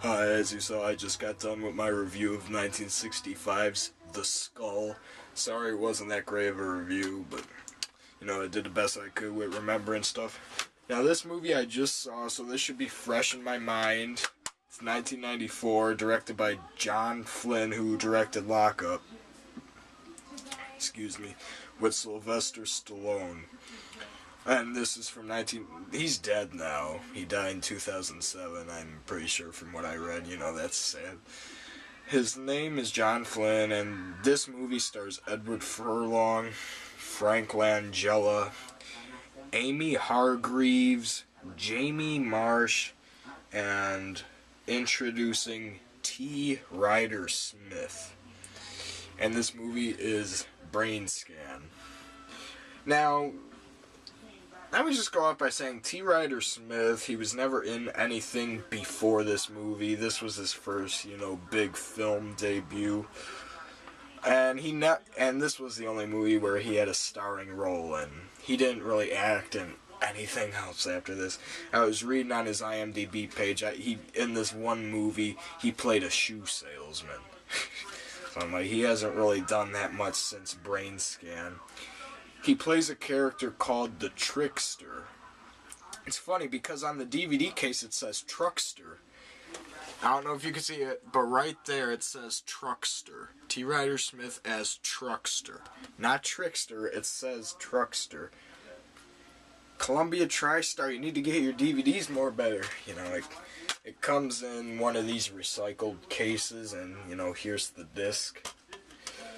As you saw, I just got done with my review of 1965's The Skull. Sorry it wasn't that great of a review, but, I did the best I could with remembering stuff. Now, this movie I just saw, so this should be fresh in my mind. It's 1994, directed by John Flynn, who directed Lock Up. Excuse me, with Sylvester Stallone. And this is from he's dead now. He died in 2007, I'm pretty sure from what I read. That's sad. His name is John Flynn, and this movie stars Edward Furlong, Frank Langella, Amy Hargreaves, Jamie Marsh, and introducing T. Ryder Smith. And this movie is Brainscan. Now, let me just go off by saying T. Ryder Smith, he was never in anything before this movie. This was his first, big film debut. And this was the only movie where he had a starring role in. He didn't really act in anything else after this. I was reading on his IMDb page, in this one movie, he played a shoe salesman. So I'm like, he hasn't really done that much since Brainscan. He plays a character called the Trickster. It's funny because on the DVD case it says Truckster. I don't know if you can see it, but right there it says Truckster. T. Ryder Smith as Truckster. Not Trickster, it says Truckster. Columbia TriStar, you need to get your DVDs more better. It comes in one of these recycled cases and, here's the disc.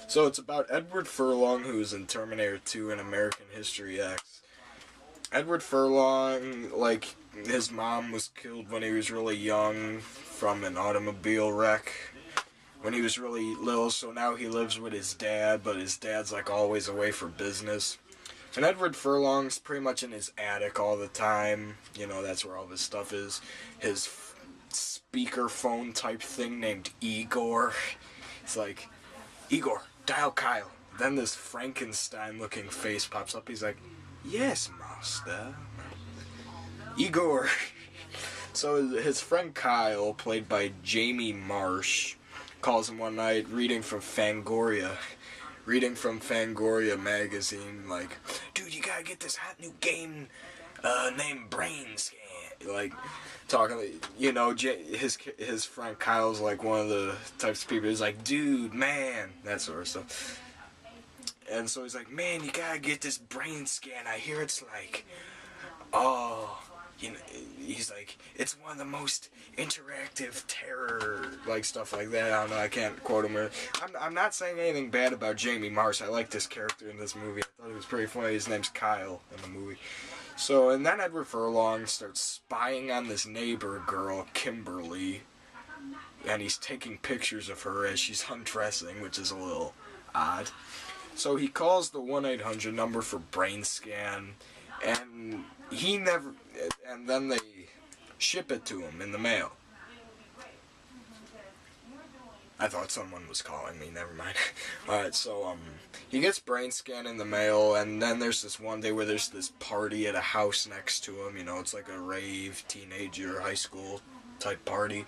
So it's about Edward Furlong, who's in Terminator 2 and American History X. Edward Furlong, his mom was killed when he was really young from an automobile wreck when he was really little, so now he lives with his dad, but his dad's always away for business. And Edward Furlong's pretty much in his attic all the time. That's where all of his stuff is. His speakerphone type thing named Igor. It's like, Igor, dial Kyle. Then this Frankenstein-looking face pops up. He's like, yes, master. Igor. So his friend Kyle, played by Jamie Marsh, calls him one night, reading from Fangoria magazine, dude, you gotta get this hot new game named Brainscan. Talking, his friend Kyle's one of the types of people who's like, dude, man, that sort of stuff. And so he's like, man, you gotta get this Brainscan. I hear it's he's like, it's one of the most interactive terror, stuff like that. I don't know, I can't quote him. I'm not saying anything bad about Jamie Marsh. I like this character in this movie. I thought he was pretty funny. His name's Kyle in the movie. So, and then Edward Furlong starts spying on this neighbor girl, Kimberly, and he's taking pictures of her as she's undressing, which is a little odd. So he calls the 1-800 number for Brainscan, and and then they ship it to him in the mail. I thought someone was calling me, never mind. Alright, so, he gets Brainscan in the mail, and then there's this one day where there's this party at a house next to him, it's like a rave, teenager, high school type party,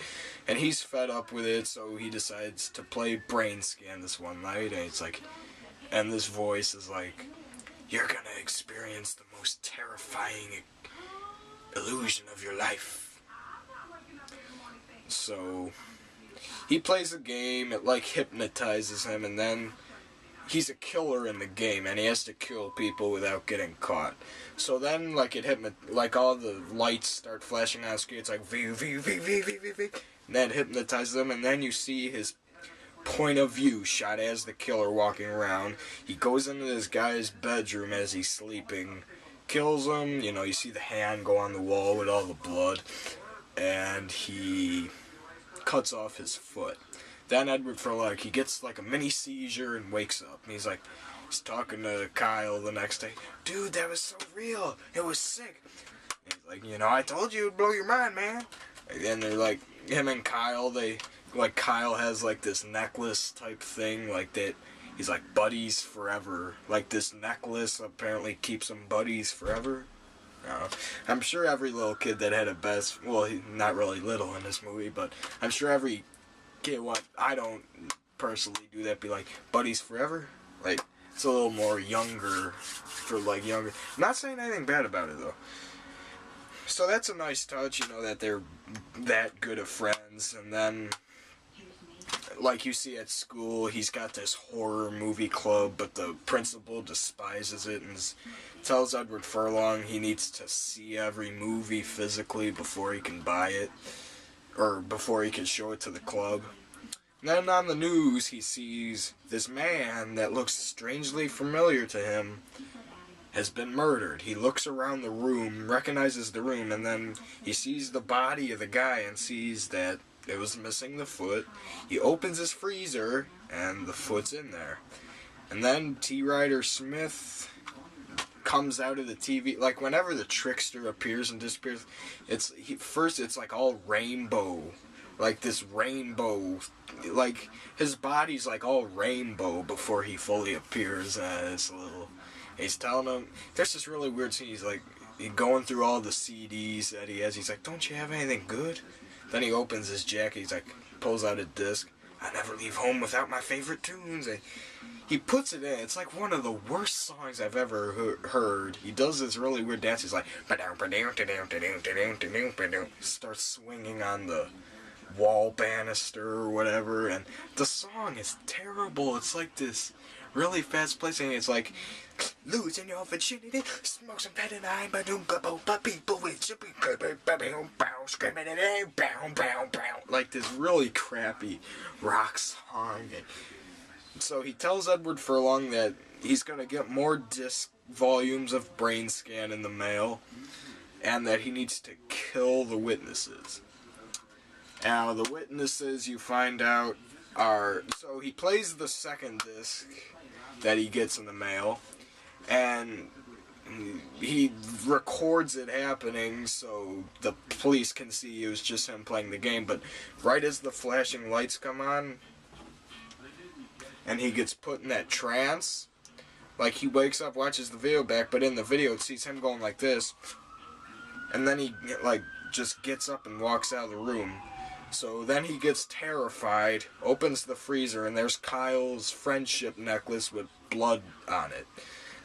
and he's fed up with it, so he decides to play Brainscan this one night, and it's and this voice is like, you're gonna experience the most terrifying illusion of your life. So he plays a game, it hypnotizes him, and then he's a killer in the game, and he has to kill people without getting caught. So then, all the lights start flashing on the screen, it's like, V, V, V, V, V, V, V, and that hypnotizes him, and then you see his point of view shot as the killer walking around. He goes into this guy's bedroom as he's sleeping, kills him, you see the hand go on the wall with all the blood, and he cuts off his foot. Then Edward Furlong, he gets a mini seizure and wakes up, and he's talking to Kyle the next day, dude, that was so real, it was sick. And he's I told you it'd blow your mind, man. And they're him and Kyle, Kyle has this necklace type thing, that he's buddies forever. This necklace apparently keeps them buddies forever. I'm sure every little kid that had a best, well, not really little in this movie, but I'm sure every kid, I don't personally do that, be like, buddies forever? Like, it's a little more younger, for like younger. I'm not saying anything bad about it though. So that's a nice touch, that they're that good of friends, and then, like you see at school, he's got this horror movie club, but the principal despises it and tells Edward Furlong he needs to see every movie physically before he can buy it, or before he can show it to the club. And then on the news, he sees this man that looks strangely familiar to him has been murdered. He looks around the room, recognizes the room, and then he sees the body of the guy and sees that it was missing the foot. He opens his freezer, and the foot's in there. And then T. Ryder Smith comes out of the TV. Like, whenever the trickster appears and disappears, first it's like all rainbow. Like, this rainbow. Like, his body's like all rainbow before he fully appears. He's telling him, there's this really weird scene. He's like, going through all the CDs that he has. He's like, don't you have anything good? Then he opens his jacket, he's like, pulls out a disc. I never leave home without my favorite tunes. And he puts it in. It's like one of the worst songs I've ever heard. He does this really weird dance. He's like, starts swinging on the wall banister or whatever. And the song is terrible. It's like this really fast placing. It's like, losing your virginity, smoke some pet and I, but people with you, screaming it, like this really crappy rock song. So he tells Edward Furlong that he's gonna get more disc volumes of Brainscan in the mail, and that he needs to kill the witnesses. Now, the witnesses, you find out, so he plays the second disc that he gets in the mail, and he records it happening so the police can see it was just him playing the game. But right as the flashing lights come on and he gets put in that trance, like, he wakes up, watches the video back, but in the video it sees him going like this, and then he just gets up and walks out of the room. So then he gets terrified, opens the freezer, and there's Kyle's friendship necklace with blood on it.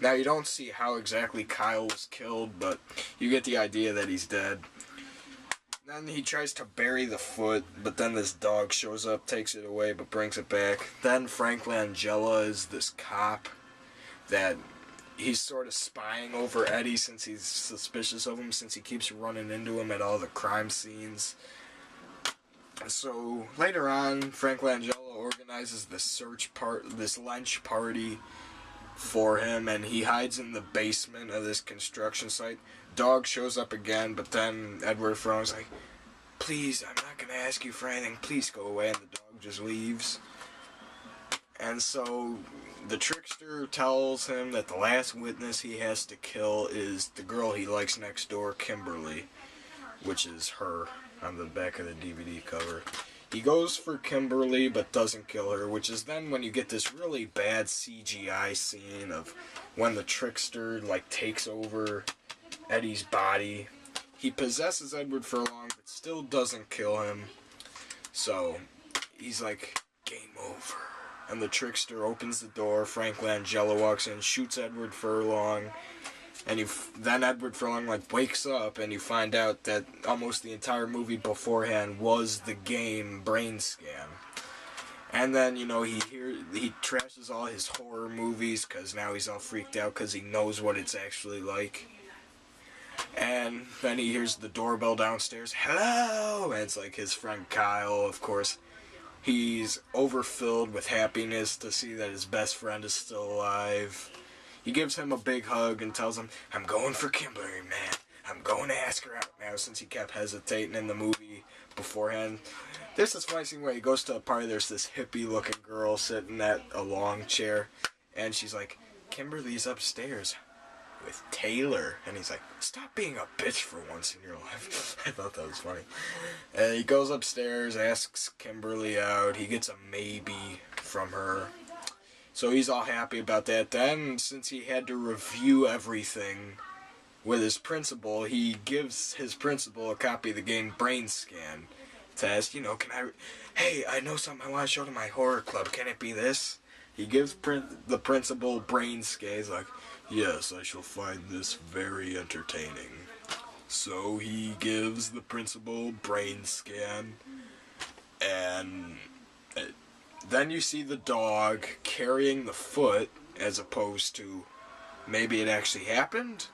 Now, you don't see how exactly Kyle was killed, but you get the idea that he's dead. Then he tries to bury the foot, but then this dog shows up, takes it away, but brings it back. Then Frank Langella is this cop that he's sort of spying over Eddie since he's suspicious of him, since he keeps running into him at all the crime scenes. So later on, Frank Langella organizes this lunch party for him, and he hides in the basement of this construction site. Dog shows up again, but then Edward Furlong's like, please, I'm not going to ask you for anything, please go away, and the dog just leaves. And so the trickster tells him that the last witness he has to kill is the girl he likes next door, Kimberly, which is her on the back of the DVD cover. He goes for Kimberly but doesn't kill her, which is then when you get this really bad CGI scene of when the trickster takes over Eddie's body. He possesses Edward Furlong but still doesn't kill him. So he's like, game over. And the trickster opens the door, Frank Langella walks in, shoots Edward Furlong, and then Edward Furlong wakes up, and you find out that almost the entire movie beforehand was the game Brainscan. And then, he trashes all his horror movies, because now he's all freaked out, because he knows what it's actually like. And then he hears the doorbell downstairs, hello! And it's his friend Kyle, of course. He's overfilled with happiness to see that his best friend is still alive. He gives him a big hug and tells him, I'm going for Kimberly, man. I'm going to ask her out now, since he kept hesitating in the movie beforehand. There's this funny scene where he goes to a party, there's this hippie-looking girl sitting at a long chair, and she's like, Kimberly's upstairs with Taylor. And he's like, stop being a bitch for once in your life. I thought that was funny. And he goes upstairs, asks Kimberly out. He gets a maybe from her. So he's all happy about that. Then, since he had to review everything with his principal. He gives his principal a copy of the game Brainscan to ask, hey, I know something I want to show to my horror club. Can it be this? He gives the principal Brainscan. He's like, yes, I shall find this very entertaining. So he gives the principal Brainscan, and then you see the dog carrying the foot as opposed to maybe it actually happened.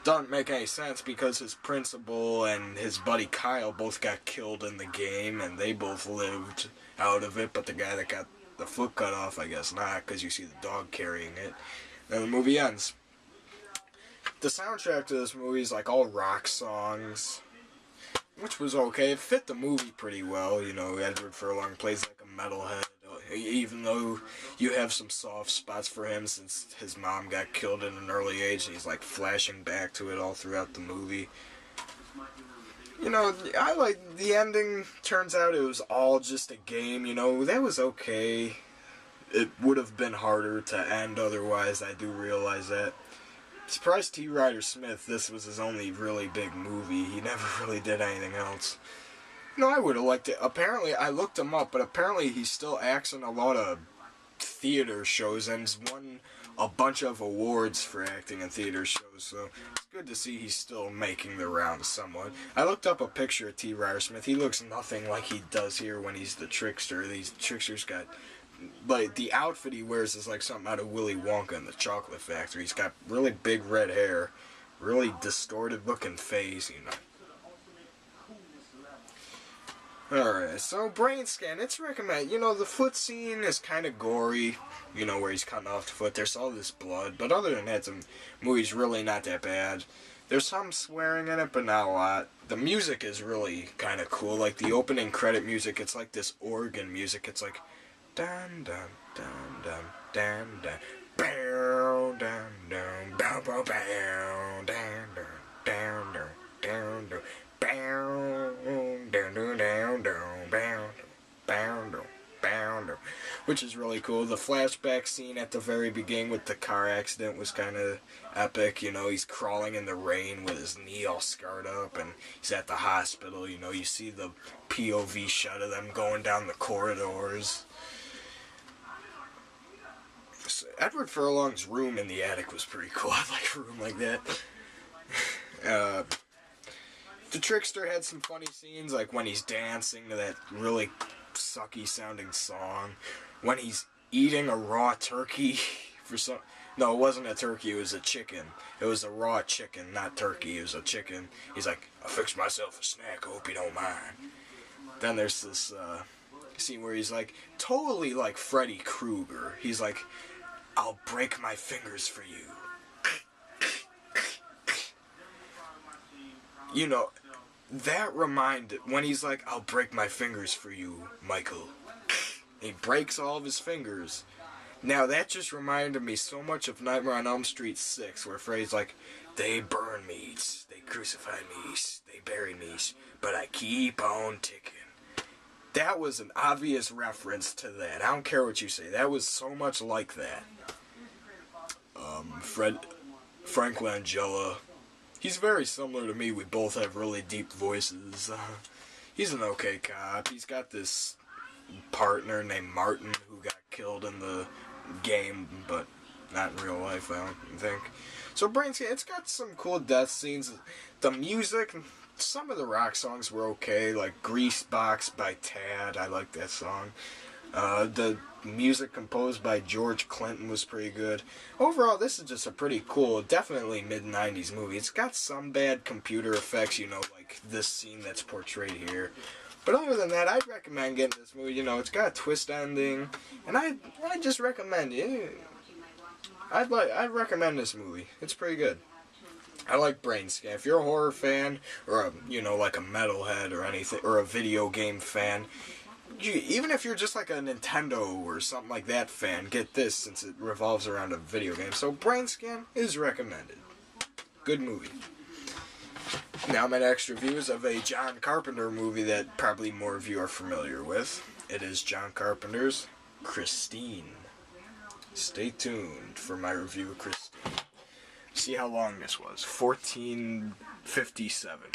Doesn't make any sense because his principal and his buddy Kyle both got killed in the game and they both lived out of it, but the guy that got the foot cut off, I guess not, because you see the dog carrying it. Then the movie ends. The soundtrack to this movie is like all rock songs, which was okay. It fit the movie pretty well. Edward Furlong plays like a metalhead, even though you have some soft spots for him since his mom got killed at an early age, and he's like flashing back to it all throughout the movie. I like the ending. Turns out it was all just a game. That was okay. It would have been harder to end otherwise. I do realize that. Surprised T. Ryder Smith, this was his only really big movie. He never really did anything else. I would have liked it. Apparently, I looked him up, but apparently he still acts in a lot of theater shows and has won a bunch of awards for acting in theater shows, so it's good to see he's still making the rounds somewhat. I looked up a picture of T. Ryder Smith. He looks nothing like he does here when he's the trickster. These tricksters got... Like, the outfit he wears is like something out of Willy Wonka and the Chocolate Factory. He's got really big red hair, really distorted looking face, Alright, so Brainscan, it's recommended. The foot scene is kind of gory, where he's cutting off the foot. There's all this blood, but other than that, the movie's really not that bad. There's some swearing in it, but not a lot. The music is really kind of cool. Like, the opening credit music, it's like this organ music. It's like... Dun dun dun dun dun dun, bow dun dun, bow bow bow, dun dun dun dun dun, bow dun dun dun dun, bow bow bow, which is really cool. The flashback scene at the very beginning with the car accident was kind of epic. He's crawling in the rain with his knee all scarred up, and he's at the hospital. You see the POV shot of them going down the corridors. Edward Furlong's room in the attic was pretty cool. I like a room like that. The trickster had some funny scenes, like when he's dancing to that really sucky sounding song. When he's eating a raw turkey for some... No, it wasn't a turkey, it was a chicken. It was a raw chicken, not turkey, it was a chicken. He's like, I fixed myself a snack, I hope you don't mind. Then there's this scene where he's like, totally like Freddy Krueger. He's like, I'll break my fingers for you. That reminded, when he's like, I'll break my fingers for you, Michael. He breaks all of his fingers. Now, that just reminded me so much of Nightmare on Elm Street 6, where Freddy's like, they burn me, they crucified me, they buried me, but I keep on ticking. That was an obvious reference to that. I don't care what you say. That was so much like that. Frank Langella. He's very similar to me. We both have really deep voices. He's an okay cop. He's got this partner named Martin who got killed in the game, but not in real life, I don't think. So Brainscan, it's got some cool death scenes. The music... Some of the rock songs were okay, like Greasebox by Tad. I like that song. The music composed by George Clinton was pretty good. Overall, this is just a pretty cool, definitely mid-90s movie. It's got some bad computer effects, like this scene that's portrayed here. But other than that, I'd recommend getting this movie. It's got a twist ending, and I just recommend it. I'd recommend this movie. It's pretty good. I like Brainscan. If you're a horror fan, or like a metalhead or anything, or a video game fan, even if you're just like a Nintendo or something like that fan, get this since it revolves around a video game. So Brainscan is recommended. Good movie. Now my next review is of a John Carpenter movie that probably more of you are familiar with. It is John Carpenter's Christine. Stay tuned for my review of Christine. See how long this was. 1457.